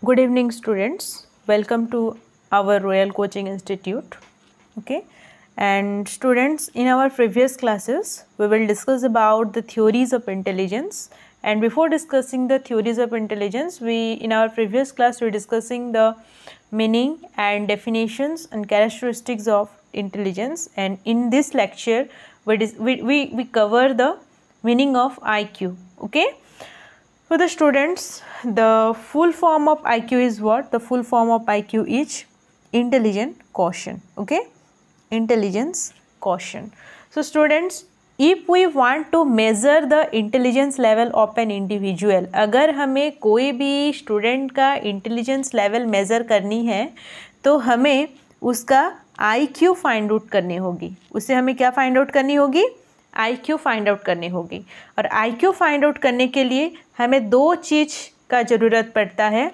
Good evening, students. Welcome to our Royal Coaching Institute. Okay, and students, in our previous classes, we will discuss about the theories of intelligence. And before discussing the theories of intelligence, in our previous class we were discussing the meaning and definitions and characteristics of intelligence. And in this lecture, we cover the meaning of IQ. Okay. For the students, the full form of IQ is what? The full form of IQ is intelligent quotient. Okay, intelligence quotient. So students, if we want to measure the intelligence level of an individual, अगर हमें कोई भी student का intelligence level measure करनी है तो हमें उसका IQ फाइंड आउट करनी होगी. उससे हमें क्या फाइंड आउट करनी होगी? IQ फाइंड आउट करनी होगी. और IQ फाइंड आउट करने के लिए हमें दो चीज़ का ज़रूरत पड़ता है.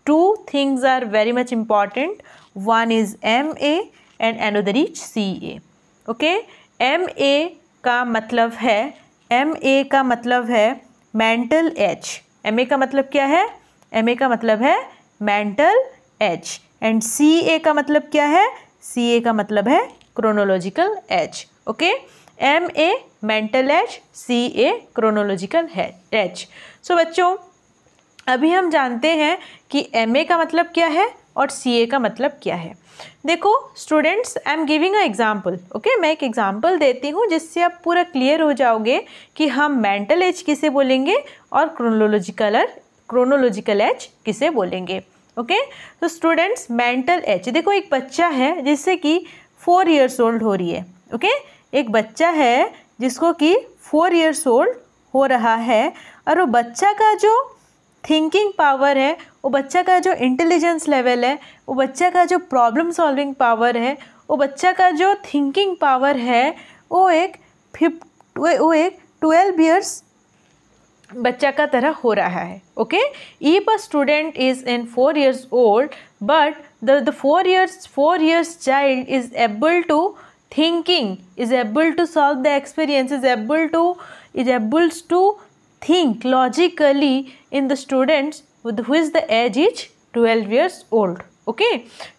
Two things are very much important. One is MA and another is CA. Okay, MA का मतलब है मेंटल एज. MA का मतलब क्या है? MA का मतलब है मेंटल एज. एंड CA का मतलब क्या है? CA का मतलब है chronological age. Okay, MA mental age, CA chronological age. So बच्चों, अभी हम जानते हैं कि MA का मतलब क्या है और CA का मतलब क्या है. देखो students, I am giving a example. Okay, मैं एक एग्जाम्पल देती हूँ जिससे आप पूरा क्लियर हो जाओगे कि हम मेंटल एज किसे बोलेंगे और क्रोनोलॉजिकल एज किसे बोलेंगे. ओके, तो स्टूडेंट्स, मेंटल एज, देखो एक बच्चा है जिससे कि 4 years ओल्ड हो रही है. ओके, एक बच्चा है जिसको कि 4 years ओल्ड हो रहा है और वो बच्चा का जो थिंकिंग पावर है, वो बच्चा का जो इंटेलिजेंस लेवल है, वो बच्चा का जो प्रॉब्लम सॉल्विंग पावर है, वो बच्चा का जो थिंकिंग पावर है, वो एक 12 years बच्चा का तरह हो रहा है. Okay, if a student is in 4 years old but the 4 years child is able to thinking, is able to solve the experience, is able to think logically in the students who is the age is 12 years old. Okay,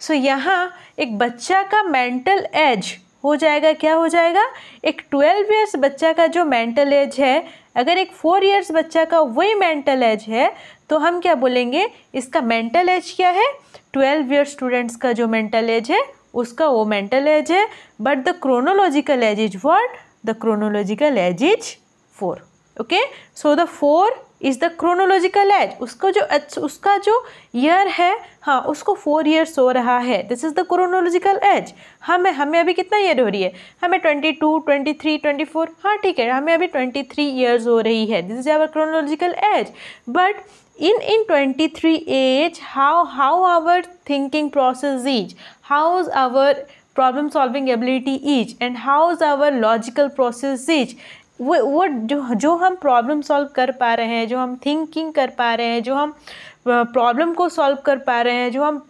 सो यहाँ एक बच्चा का mental as हो जाएगा, क्या हो जाएगा? एक 12 years बच्चा का जो मेंटल एज है, अगर एक 4 years बच्चा का वही मेंटल एज है तो हम क्या बोलेंगे? इसका मेंटल एज क्या है? 12 years स्टूडेंट्स का जो मेंटल एज है उसका वो मेंटल एज है. But the chronological age is what? The chronological age is 4. Okay, so the 4 is the chronological age. उसका जो ईयर है, हाँ, उसको 4 years हो रहा है. This is the chronological age. हमें अभी कितना ईयर हो रही है? हमें 22, 23, 24, हाँ ठीक है, हमें अभी 23 years हो रही है. This is our chronological age. But in 23 age, how our thinking process is, how's our problem solving ability is, and how's our logical process is. वो जो हम प्रॉब्लम सॉल्व कर पा रहे हैं, जो हम थिंकिंग कर पा रहे हैं, जो हम प्रॉब्लम को सॉल्व कर पा रहे हैं, जो हम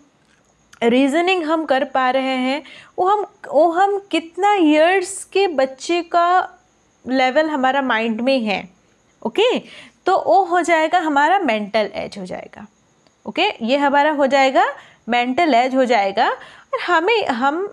रीजनिंग हम कर पा रहे हैं, वो हम कितना ईयर्स के बच्चे का लेवल हमारा माइंड में है. ओके, तो वो हो जाएगा हमारा मेंटल एज हो जाएगा. ओके, ये हमारा हो जाएगा मेंटल एज हो जाएगा. और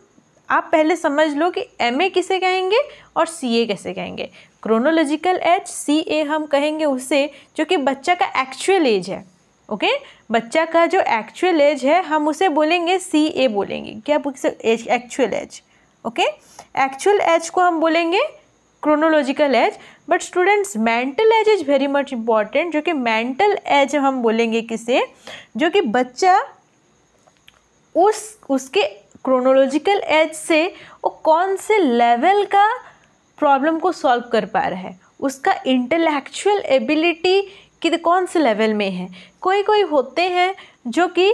आप पहले समझ लो कि MA किसे कहेंगे और CA कैसे कहेंगे. क्रोनोलॉजिकल एज CA हम कहेंगे उससे जो कि बच्चा का एक्चुअल एज है. ओके, बच्चा का जो एक्चुअल एज है हम उसे बोलेंगे CA बोलेंगे. क्या age? Actual age. Okay, actual age को हम बोलेंगे chronological age. But students, mental age is very much important. जो कि मेंटल एज हम बोलेंगे किसे? जो कि बच्चा उसके क्रोनोलॉजिकल एज से वो कौन से लेवल का प्रॉब्लम को सॉल्व कर पा रहा है, उसका इंटेलेक्चुअल एबिलिटी कि कौन से लेवल में है. कोई होते हैं जो कि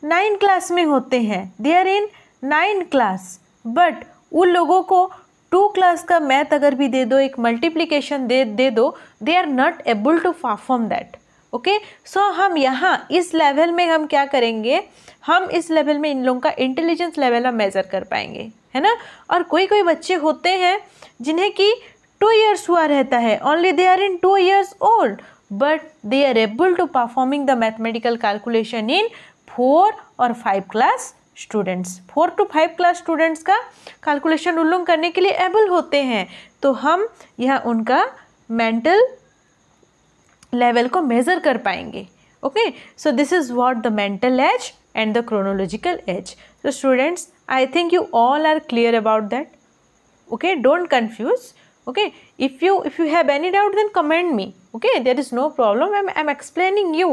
9 क्लास में होते हैं, they are in 9 class, but उन लोगों को 2 क्लास का मैथ अगर भी दे दो, एक मल्टीप्लिकेशन दे दो, they are not able to perform that. Okay, so हम यहाँ इस लेवल में हम क्या करेंगे? हम इस लेवल में इन लोगों का इंटेलिजेंस लेवल हम मेज़र कर पाएंगे, है ना. और कोई बच्चे होते हैं जिन्हें कि 2 years हुआ रहता है, only they are in 2 years old. but they are able to performing the mathematical calculation in 4 or 5 class students. 4 to 5 class students का कैलकुलेशन उन लोग करने के लिए एबल होते हैं. तो हम यहाँ उनका मेंटल लेवल को मेज़र कर पाएंगे. Okay, so this is what the mental as and the chronological age. So students, I think you all are clear about that. Okay, don't confuse. Okay, if you have any doubt, then comment me. Okay, there is no problem. I'm explaining you.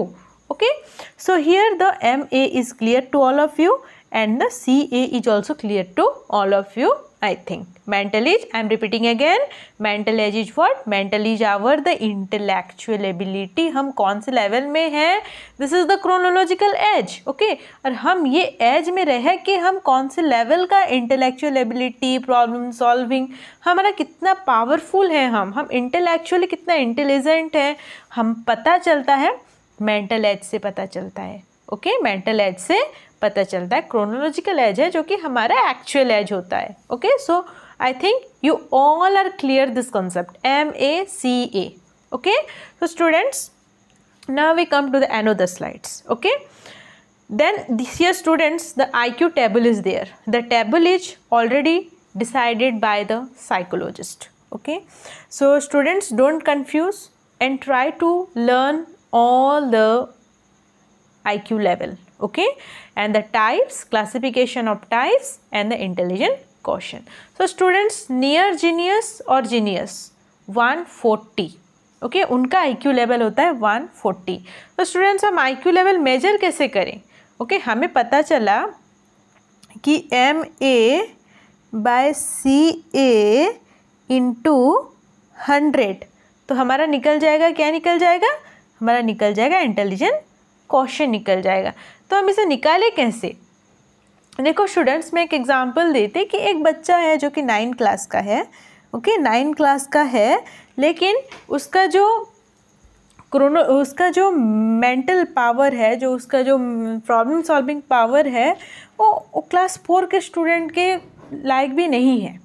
Okay, so here the MA is clear to all of you and the CA is also clear to all of you, I think. Mental age, I am repeating again, mental age is what? Mental is our the intellectual ability. हम कौन से level में हैं? This is the chronological age. Okay, और हम ये as में रहे कि हम कौन से लेवल का इंटेलेक्चुअल एबिलिटी, प्रॉब्लम सॉल्विंग, हमारा कितना पावरफुल है, हम इंटेलेक्चुअली कितना इंटेलिजेंट है, हम पता चलता है मेंटल एज से पता चलता है. ओके, मेंटल एज से पता चलता है. क्रोनोलॉजिकल एज है जो कि हमारा एक्चुअल एज होता है. Okay, so I think you all are clear this concept, MACA. Okay, so students, now we come to the another slides. Okay, then this here students, the IQ table is there. The table is already decided by the psychologist. Okay, so students, don't confuse and try to learn all the IQ level. Okay, and the types, classification of types and the intelligent question. So students, near genius और genius 140. Okay, उनका IQ level होता है 140. तो students, हम IQ level major कैसे करें? Okay, हमें पता चला कि MA बाय CA इंटू 100, तो हमारा निकल जाएगा, क्या निकल जाएगा? हमारा निकल जाएगा इंटेलिजेंट क्वेश्चन निकल जाएगा. तो हम इसे निकालें कैसे? देखो स्टूडेंट्स, मैं एक एग्जांपल देते कि एक बच्चा है जो कि 9 क्लास का है. ओके, 9 क्लास का है, लेकिन उसका जो मेंटल पावर है, जो उसका जो प्रॉब्लम सॉल्विंग पावर है, वो क्लास 4 के स्टूडेंट के लायक भी नहीं है.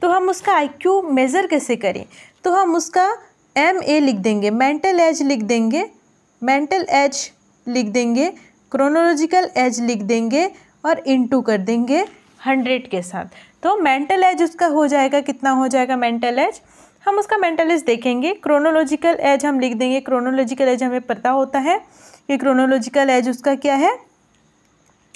तो हम उसका IQ मेज़र कैसे करें? तो हम उसका MA लिख देंगे, मेंटल एज लिख देंगे, मेंटल एज लिख देंगे, क्रोनोलॉजिकल एज लिख देंगे और इंटू कर देंगे 100 के साथ. तो मेंटल एज उसका हो जाएगा, कितना हो जाएगा मेंटल एज? हम उसका मेंटल एज देखेंगे. क्रोनोलॉजिकल एज हम लिख देंगे. क्रोनोलॉजिकल एज हमें पता होता है कि क्रोनोलॉजिकल एज उसका क्या है?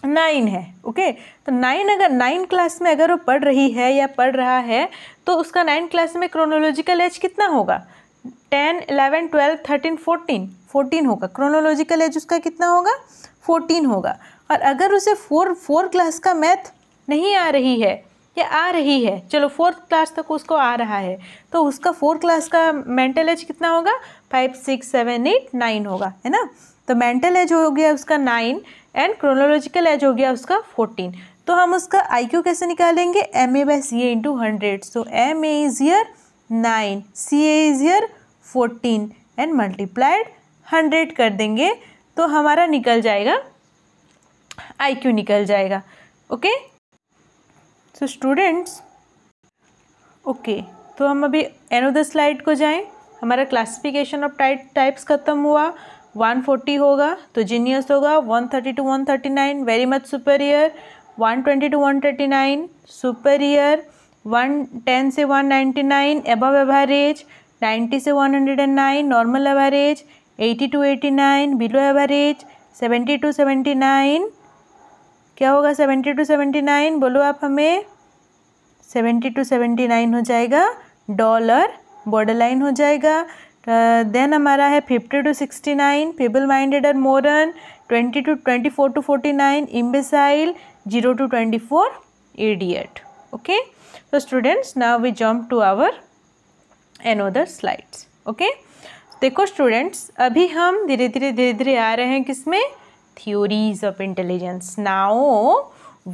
9 है. ओके, तो 9, अगर 9 क्लास में अगर वो पढ़ रही है या पढ़ रहा है, तो उसका 9 क्लास में क्रोनोलॉजिकल एज कितना होगा? 10, 11, 12, 13, 14 होगा. क्रोनोलॉजिकल एज उसका कितना होगा? 14 होगा. और अगर उसे 4 क्लास का मैथ नहीं आ रही है या आ रही है, चलो 4th क्लास तक उसको आ रहा है, तो उसका 4 क्लास का मेंटल एज कितना होगा? 5, 6, 7, 8, 9 होगा, है ना. तो मेंटल एज हो गया उसका 9 एंड क्रोनोलॉजिकल एज हो गया उसका 14. तो हम उसका IQ कैसे निकालेंगे? MA by CA into 100. So MA is here 9, CA is here 14 and multiplied 100 कर देंगे, तो हमारा निकल जाएगा IQ निकल जाएगा. ओके, सो स्टूडेंट्स, ओके, तो हम अभी अनदर स्लाइड को जाएं. हमारा क्लासिफिकेशन ऑफ टाइप्स खत्म हुआ. 140 होगा तो जीनियस होगा. 130 to 139 very much superior. 120 to 139 superior. 110 से 199 अबव एवरेज. 90 से 109 normal average. 80 to 89 below average. 70 to 79 क्या होगा? 70 to 79 बोलो आप हमें. 70 to 79 हो जाएगा डॉलर, बॉर्डर लाइन हो जाएगा. देन हमारा है 50 to 69 फीबल माइंडेड और moron. 24 to 49 imbecile. 0 to 24 idiot. Okay, तो students, now we jump to our another slides. Okay, देखो स्टूडेंट्स, अभी हम धीरे धीरे आ रहे हैं किसमें? Theories of intelligence. Now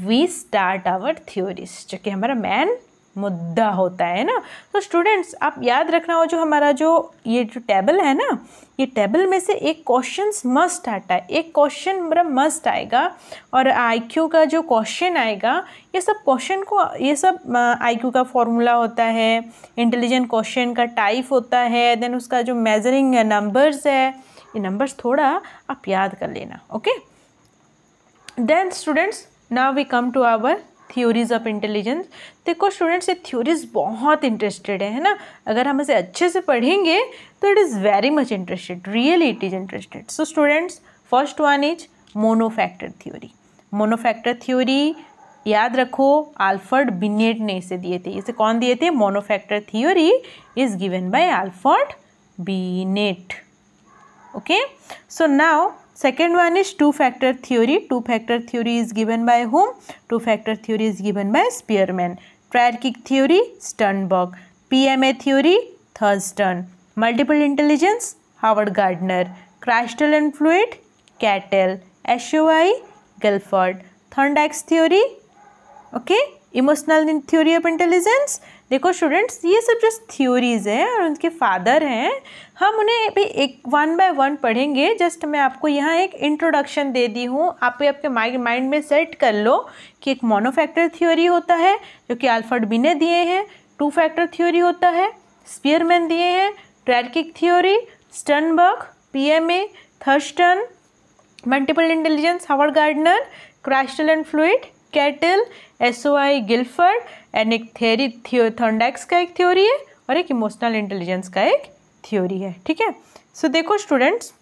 we start our theories, जो कि हमारा मेन मुद्दा होता है ना। तो स्टूडेंट्स आप याद रखना, हो जो हमारा जो ये जो टेबल है ना, ये टेबल में से एक क्वेश्चन मस्ट आता है, एक क्वेश्चन मतलब मस्ट आएगा। और आईक्यू का जो क्वेश्चन आएगा, ये सब क्वेश्चन को, ये सब आईक्यू का फॉर्मूला होता है, इंटेलिजेंट क्वेश्चन का टाइप होता है, देन उसका जो मेजरिंग नंबर्स है, ये नंबर्स थोड़ा आप याद कर लेना। Okay, then students now we come to our theories of intelligence. देखो स्टूडेंट्स, ये थ्योरीज बहुत इंटरेस्टेड है ना, अगर हम इसे अच्छे से पढ़ेंगे तो it is very much interested, really it is interested. So students, first one is monofactor theory. Monofactor theory याद रखो, अल्फ्रेड बिनेट ने इसे दिए थे। इसे कौन दिए थे? Monofactor theory is given by Alfred Binet. Okay, so now second one is two factor theory. Two factor theory is given by whom? Two factor theory is given by Spearman. Triarchic theory, Sternberg. PMA theory, Thurston. Multiple intelligence, Howard Gardner. Crystal and fluid, Cattell. SOI, Guilford. Thorndike's theory, okay, emotional theory of intelligence. देखो students, ये सब जो theories हैं और उनके father हैं, हम उन्हें भी एक वन बाय वन पढ़ेंगे। जस्ट मैं आपको यहाँ एक इंट्रोडक्शन दे दी हूँ, आप भी आपके माइंड में सेट कर लो कि एक मोनोफैक्टर थ्योरी होता है जो कि अल्फ्रेड बिनेट दिए हैं, टू फैक्टर थ्योरी होता है स्पीयरमैन दिए हैं, triarchic theory Sternberg, PMA Thurstone, multiple intelligence Howard Gardner, crystal and fluid Cattell, SOI Guilford, and एक थ्योरी थॉर्नडाइक्स का एक थ्योरी है और एक इमोशनल इंटेलिजेंस का एक थ्योरी है। ठीक है, सो देखो स्टूडेंट्स,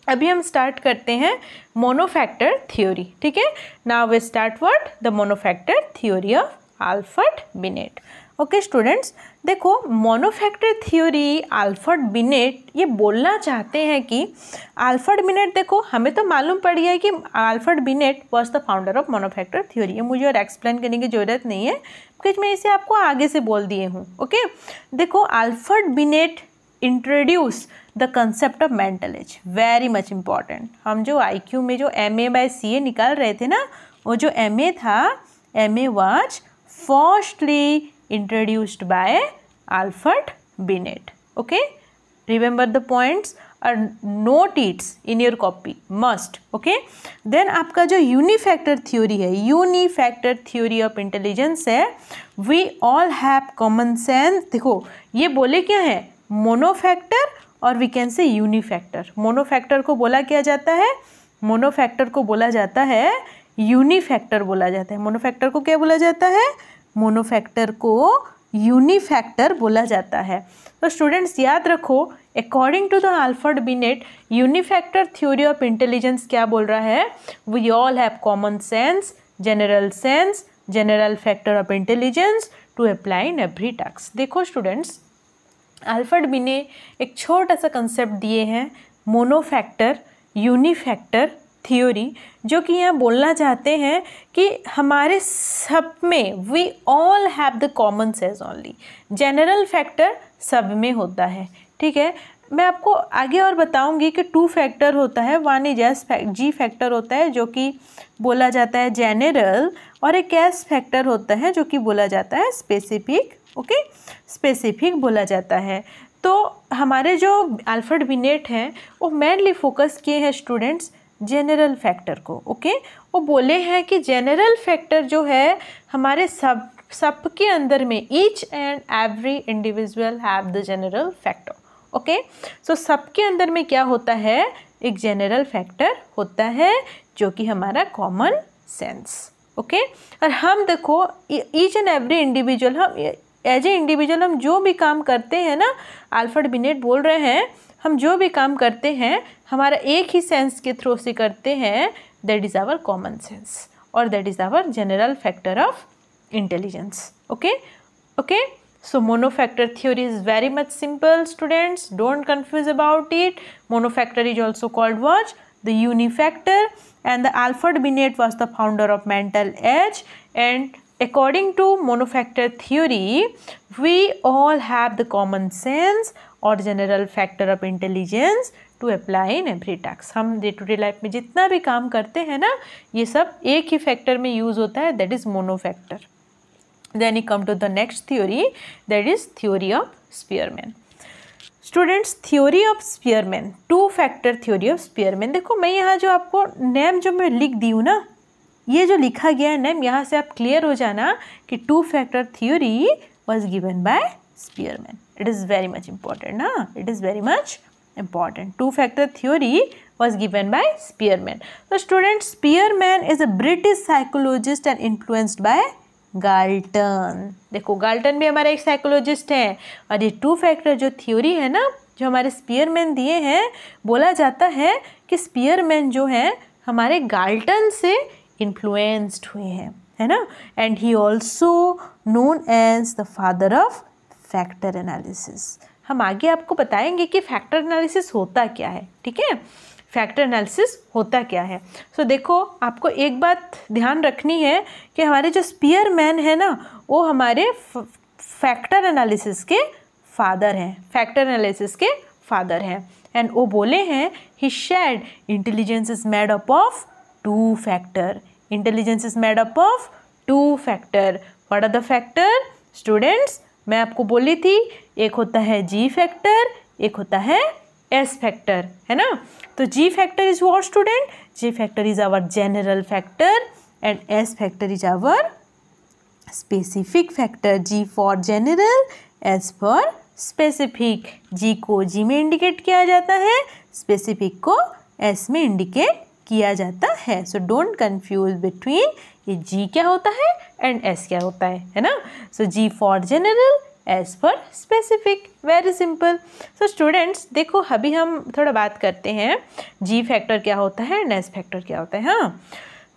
अभी हम स्टार्ट करते हैं मोनोफैक्टर थ्योरी। ठीक है, now we start what? The monofactor theory of Alfred Binet. Okay students, देखो मोनोफैक्टर थ्योरी अल्फ्रेड बिनेट ये बोलना चाहते हैं कि अल्फ्रेड बिनेट, देखो हमें तो मालूम पड़ गया है कि Alfred Binet was the founder of monofactor theory. ये मुझे और एक्सप्लेन करने की ज़रूरत नहीं है क्योंकि मैं इसे आपको आगे से बोल दिए हूँ। ओके, देखो Alfred beneath introduce the concept of mental as, very much important. हम जो IQ में जो MA/CA निकाल रहे थे ना, वो जो MA था, MA was firstly introduced by Alfred Binet. Okay, remember the points or note it in your copy must. Okay, then आपका जो यूनिफैक्टर थ्योरी है, यूनिफैक्टर थ्योरी ऑफ इंटेलिजेंस है, we all have common sense। देखो ये बोले क्या है? मोनोफैक्टर और वी कैन से यूनिफैक्टर। मोनोफैक्टर को बोला क्या जाता है? मोनोफैक्टर को बोला जाता है यूनिफैक्टर बोला जाता है। मोनोफैक्टर को क्या बोला जाता है? मोनोफैक्टर को यूनिफैक्टर बोला जाता है। तो स्टूडेंट्स याद रखो, according to the Alfred Binet, unifactor theory of intelligence क्या बोल रहा है? We all have common sense, general factor of intelligence to apply in every task. देखो स्टूडेंट्स, अल्फ्रेड बिनेट एक छोटा सा कंसेप्ट दिए हैं, मोनोफैक्टर यूनिफैक्टर थ्योरी, जो कि यहाँ बोलना चाहते हैं कि हमारे सब में we all have the common sense only, general factor सब में होता है। ठीक है, मैं आपको आगे और बताऊंगी कि टू फैक्टर होता है, वन इज जी फैक्टर होता है जो कि बोला जाता है जनरल, और एक एस फैक्टर होता है जो कि बोला जाता है स्पेसिफिक। ओके, स्पेसिफिक बोला जाता है। तो हमारे जो अल्फ्रेड बिनेट हैं वो मेनली फोकस किए हैं स्टूडेंट्स जनरल फैक्टर को। ओके, वो बोले हैं कि जनरल फैक्टर जो है हमारे सबके अंदर में, each and every individual have the general factor. Okay, so सबके अंदर में क्या होता है? एक जनरल फैक्टर होता है जो कि हमारा कॉमन सेंस। ओके, और हम देखो ईच एंड एवरी इंडिविजुअल, हम एज ए इंडिविजुअल हम जो भी काम करते हैं ना, अल्फ्रेड बिनेट बोल रहे हैं हम जो भी काम करते हैं हमारा एक ही सेंस के थ्रू से करते हैं, that is our common sense और that is our general factor of intelligence. Okay, okay, so monofactor theory is very much simple students, don't confuse about it. Monofactor is also called what? The unifactor, and the Alfred Binet was the founder of mental age, and according to monofactor theory we all have the common sense और general factor of intelligence to apply in every task. हम day to day life में जितना भी काम करते हैं ना, ये सब एक ही फैक्टर में यूज़ होता है, that is monofactor. Then you come to the next theory, that is theory of Spearman. Students, theory of Spearman, to factor theory of Spearman. देखो मैं यहाँ जो आपको नेम जो मैं लिख दी हूँ ना, ये जो लिखा गया है नेम, यहाँ से आप क्लियर हो जाना कि two factor theory was given by Spearman. It is very much important ना, it is very much important. Two factor theory was given by Spearman. So students, Spearman is a British psychologist and influenced by Galton. देखो Galton भी हमारा एक psychologist है, और ये two factor जो theory है ना, जो हमारे स्पीयरमैन दिए हैं, बोला जाता है कि स्पीयरमैन जो है हमारे गाल्टन से इन्फ्लुएंस्ड हुए हैं, है ना। And he also known as the father of factor analysis. हम आगे आपको बताएंगे कि फैक्टर एनालिसिस होता क्या है, ठीक है, फैक्टर एनालिसिस होता क्या है। सो देखो आपको एक बात ध्यान रखनी है कि हमारे जो स्पीयरमैन है ना, वो हमारे फैक्टर एनालिसिस के फादर हैं, फैक्टर एनालिसिस के फादर हैं। एंड वो बोले हैं he said intelligence is made up of two factor, intelligence is made up of two factor. What are the factor students? मैं आपको बोली थी, एक होता है जी फैक्टर, एक होता है एस फैक्टर, है ना। तो G factor is what student? G factor is our general factor and S factor is our specific factor. G for general, S for specific. G को जी में इंडिकेट किया जाता है, स्पेसिफिक को एस में इंडिकेट किया जाता है। सो डोंट कंफ्यूज बिटवीन ये जी क्या होता है एंड एस क्या होता है ना। So G for general, S for specific, very simple. So students देखो अभी हम थोड़ा बात करते हैं जी फैक्टर क्या होता है एंड एस फैक्टर क्या होता है। हाँ,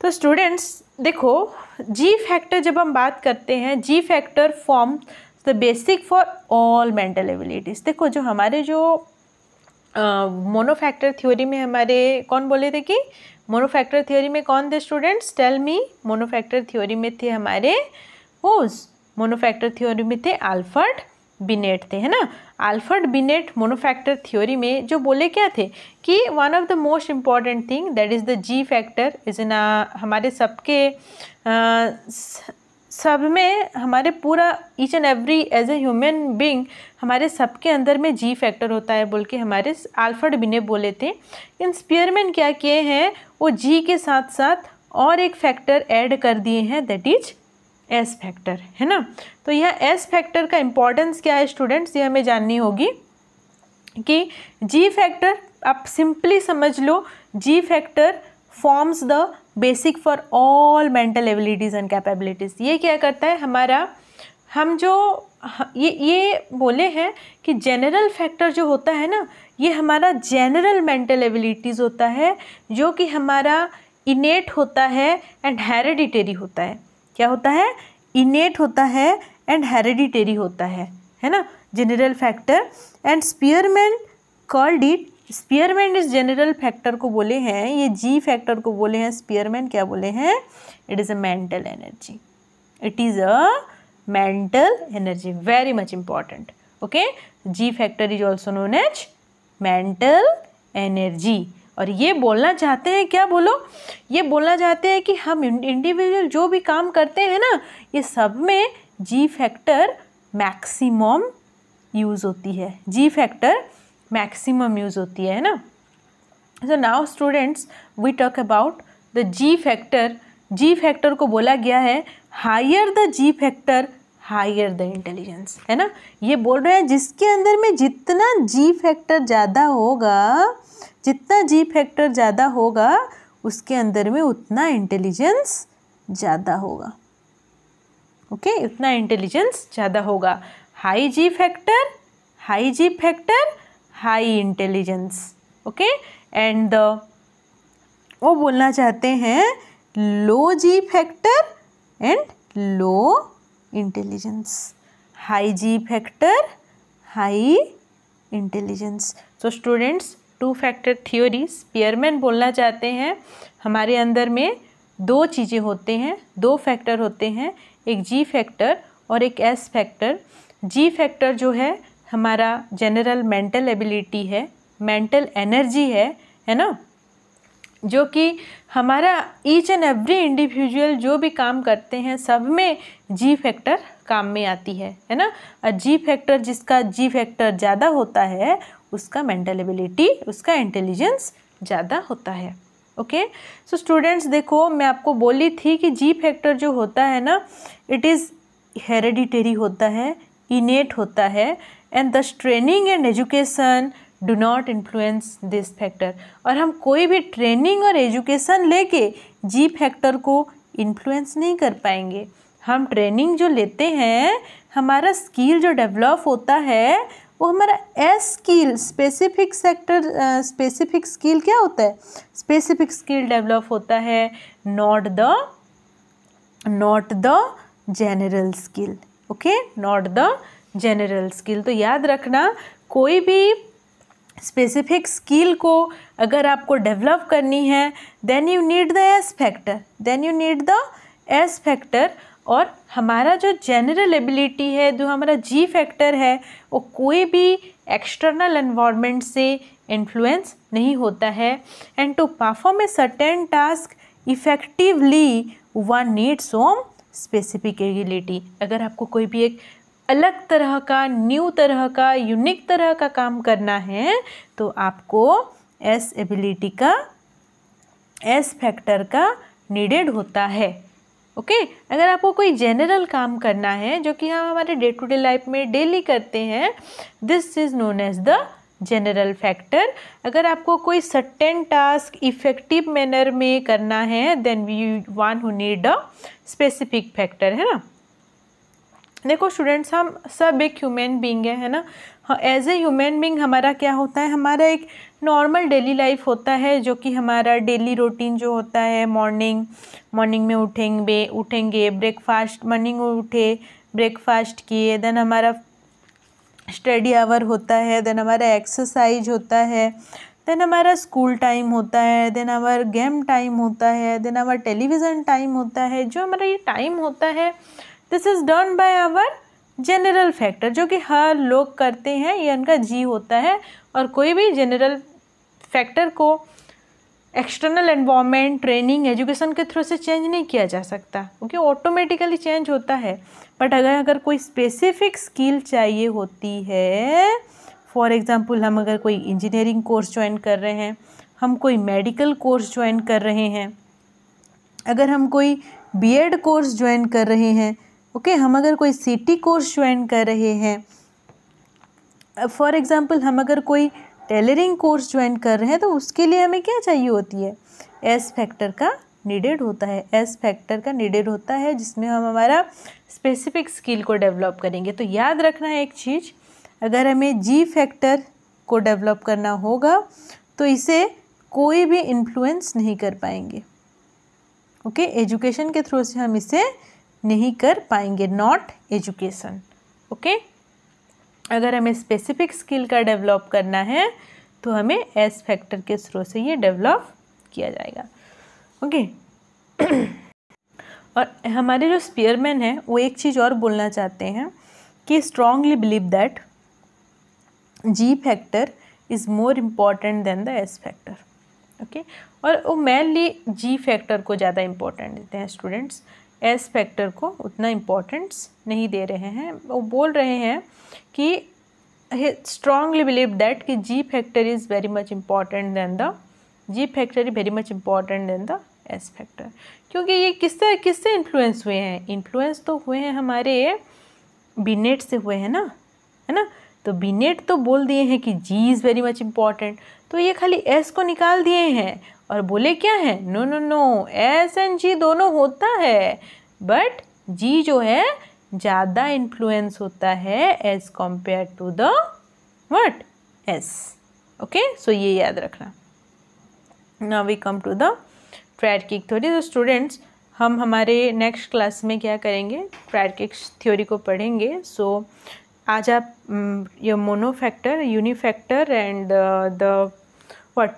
तो स्टूडेंट्स देखो जी फैक्टर जब हम बात करते हैं, जी factor form the basic for all mental abilities. देखो जो हमारे जो मोनोफैक्टर थ्योरी में हमारे कौन बोले थे कि मोनोफैक्टर थ्योरी में कौन थे students? Tell me. Monofactor theory में थे हमारे होस, मोनोफैक्टर थ्योरी में थे अल्फ्रेड बिनेट थे, है ना। अल्फ्रेड बिनेट मोनोफैक्टर थ्योरी में जो बोले क्या थे कि one of the most important thing that is the G factor is in हमारे सबके सब में, हमारे पूरा each and every as a human being हमारे सबके अंदर में जी फैक्टर होता है बोल के हमारे अल्फ्रेड बिनेट बोले थे। इन स्पीयरमैन क्या किए हैं, वो जी के साथ साथ और एक फैक्टर ऐड कर दिए हैं, दैट इज एस फैक्टर, है ना। तो यह एस फैक्टर का इम्पॉर्टेंस क्या है स्टूडेंट्स, ये हमें जाननी होगी कि जी फैक्टर आप सिंपली समझ लो, G factor forms the basic for all mental abilities and capabilities. ये क्या करता है हमारा, हम जो ये बोले हैं कि जनरल फैक्टर जो होता है ना, ये हमारा जनरल मेंटल एबिलिटीज़ होता है, जो कि हमारा इनेट होता है एंड हेरिडिटरी होता है। क्या होता है? इनेट होता है एंड हेरिडिटरी होता है ना, general factor. And Spearman called it, Spearman इस जनरल फैक्टर को बोले हैं, ये जी फैक्टर को बोले हैं स्पीयरमैन क्या बोले हैं? It is a mental energy, it is a mental energy, very much important. Okay, G factor is also known as mental energy. और ये बोलना चाहते हैं क्या, बोलो, ये बोलना चाहते हैं कि हम इंडिविजुअल जो भी काम करते हैं ना, ये सब में जी फैक्टर मैक्सिमम यूज़ होती है, जी फैक्टर मैक्सिमम यूज़ होती है ना। So now students we talk about the G factor. G factor को बोला गया है higher the G factor higher the intelligence, है ना। ये बोल रहे हैं जिसके अंदर में जितना जी फैक्टर ज़्यादा होगा, जितना जी फैक्टर ज़्यादा होगा उसके अंदर में उतना इंटेलिजेंस ज़्यादा होगा। ओके, उतना इंटेलिजेंस ज़्यादा होगा। High G factor, high G factor, high intelligence. Okay, and वो बोलना चाहते हैं low G factor and low intelligence. High G factor, high intelligence. So students two factor theory Spearman बोलना चाहते हैं हमारे अंदर में दो चीज़ें होते हैं, दो फैक्टर होते हैं, एक जी फैक्टर और एक एस फैक्टर। जी फैक्टर जो है हमारा जनरल मेंटल एबिलिटी है, मेंटल एनर्जी है ना। जो कि हमारा ईच एंड एवरी इंडिविजुअल जो भी काम करते हैं सब में जी फैक्टर काम में आती है ना। और जी फैक्टर, जिसका जी फैक्टर ज़्यादा होता है उसका मेंटल एबिलिटी, उसका इंटेलिजेंस ज़्यादा होता है। ओके, सो स्टूडेंट्स देखो, मैं आपको बोली थी कि जी फैक्टर जो होता है ना, इट इज़ हेरेडिटरी होता है, इनेट होता है, and the training and education do not influence this factor. और हम कोई भी ट्रेनिंग और एजुकेशन लेके जी फैक्टर को इन्फ्लुएंस नहीं कर पाएंगे। हम ट्रेनिंग जो लेते हैं, हमारा स्किल जो डेवलप होता है वो हमारा S skill, specific specific skill क्या होता है, स्पेसिफिक स्किल डेवलप होता है, not the general skill. Okay, not the general skill. तो याद रखना, कोई भी स्पेसिफिक स्किल को अगर आपको डेवलप करनी है then you need the S factor, और हमारा जो जनरल एबिलिटी है, जो हमारा जी फैक्टर है, वो कोई भी एक्सटर्नल एनवायरनमेंट से इन्फ्लुएंस नहीं होता है। And to perform a certain task effectively one needs some specific ability. अगर आपको कोई भी एक अलग तरह का, न्यू तरह का, यूनिक तरह का काम करना है तो आपको एस एबिलिटी का, एस फैक्टर का नीडेड होता है। ओके, अगर आपको कोई जनरल काम करना है जो कि हम हमारे डे टू डे लाइफ में डेली करते हैं, this is known as the general factor. अगर आपको कोई सर्टेन टास्क इफेक्टिव मैनर में करना है then we one who need a specific factor, है ना। देखो स्टूडेंट्स, हम सब एक ह्यूमन बीइंग है ना। एज ए ह्यूमन बीइंग हमारा क्या होता है, हमारा एक नॉर्मल डेली लाइफ होता है, जो कि हमारा डेली रूटीन जो होता है, मॉर्निंग में उठेंगे, ब्रेकफास्ट, मॉर्निंग में उठे, ब्रेकफास्ट किए, देन हमारा स्टडी आवर होता है, देन हमारा एक्सरसाइज होता है, देन हमारा स्कूल टाइम होता है, देन हमारा गेम टाइम होता है, देन हमारा टेलीविज़न टाइम होता है। जो हमारा ये टाइम होता है, this is done by our general factor, जो कि हर लोग करते हैं, ये उनका जी होता है। और कोई भी जनरल फैक्टर को एक्सटर्नल एनवायरनमेंट, ट्रेनिंग, एजुकेशन के थ्रू से चेंज नहीं किया जा सकता, क्योंकि ऑटोमेटिकली चेंज होता है। बट अगर कोई स्पेसिफिक स्किल चाहिए होती है, फॉर एग्जांपल हम अगर कोई इंजीनियरिंग कोर्स ज्वाइन कर रहे हैं, हम कोई मेडिकल कोर्स ज्वाइन कर रहे हैं, अगर हम कोई बीएड कोर्स ज्वाइन कर रहे हैं, ओके, हम अगर कोई सीटी कोर्स ज्वाइन कर रहे हैं, फॉर एग्जांपल हम अगर कोई टेलरिंग कोर्स ज्वाइन कर रहे हैं, तो उसके लिए हमें क्या चाहिए होती है, एस फैक्टर का नीडेड होता है, एस फैक्टर का नीडेड होता है, जिसमें हम हमारा स्पेसिफिक स्किल को डेवलप करेंगे। तो याद रखना है एक चीज़, अगर हमें जी फैक्टर को डेवलप करना होगा तो इसे कोई भी इन्फ्लुएंस नहीं कर पाएंगे। ओके, एजुकेशन के थ्रू से हम इसे नहीं कर पाएंगे, नॉट एजुकेशन। ओके, अगर हमें स्पेसिफिक स्किल का डेवलप करना है तो हमें एस फैक्टर के थ्रू से ये डेवलप किया जाएगा। ओके और हमारे जो स्पीयरमैन हैं वो एक चीज़ और बोलना चाहते हैं कि strongly believe that ji factor is more important than the S factor. Okay, और वो मेनली जी फैक्टर को ज़्यादा इम्पोर्टेंट देते हैं स्टूडेंट्स, एस फैक्टर को उतना इम्पोर्टेंस नहीं दे रहे हैं। वो बोल रहे हैं कि स्ट्रांगली बिलीव दैट कि जी factor is very much important than the S factor. क्योंकि ये किससे इन्फ्लुएंस हुए हैं, इन्फ्लुएंस तो हुए हैं हमारे बीनेट से हुए हैं ना, है ना। तो बीनेट तो बोल दिए हैं कि जी इज़ वेरी मच इम्पॉर्टेंट, तो ये खाली एस को निकाल दिए हैं और बोले क्या है, नो, एस एंड जी दोनों होता है, बट जी जो है ज़्यादा इन्फ्लुएंस होता है as compare to the what, S. Okay, so ये याद रखना। Now we come to the triarchic theory. तो स्टूडेंट्स, हम हमारे नेक्स्ट क्लास में क्या करेंगे, ट्रायर्किक थ्योरी को पढ़ेंगे। सो आज आप ये monofactor, unifactor and the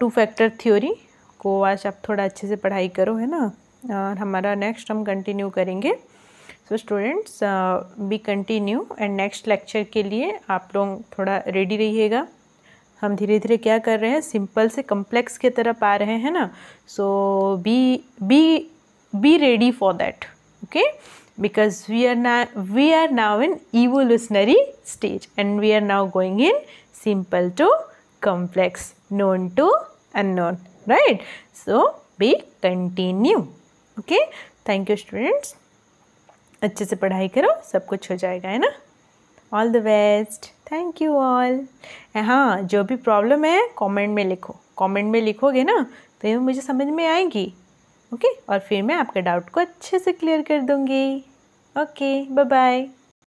two factor theory को आज आप थोड़ा अच्छे से पढ़ाई करो, है ना। और हमारा नेक्स्ट हम कंटिन्यू करेंगे। So students, B continue and next lecture के लिए आप लोग थोड़ा रेडी रहिएगा, हम धीरे धीरे क्या कर रहे हैं, सिंपल से कम्प्लेक्स की तरफ आ रहे हैं ना. So be ready for that. Okay, because we are now in evolutionary stage and we are now going in simple to complex, known to unknown, right? So we continue. Okay, thank you students. अच्छे से पढ़ाई करो, सब कुछ हो जाएगा, है ना. All the best. Thank you all. हाँ, जो भी प्रॉब्लम है कमेंट में लिखो. कमेंट में लिखोगे ना तो ये मुझे समझ में आएगी. ओके, और फिर मैं आपके डाउट को अच्छे से क्लियर कर दूँगी. Okay, bye bye.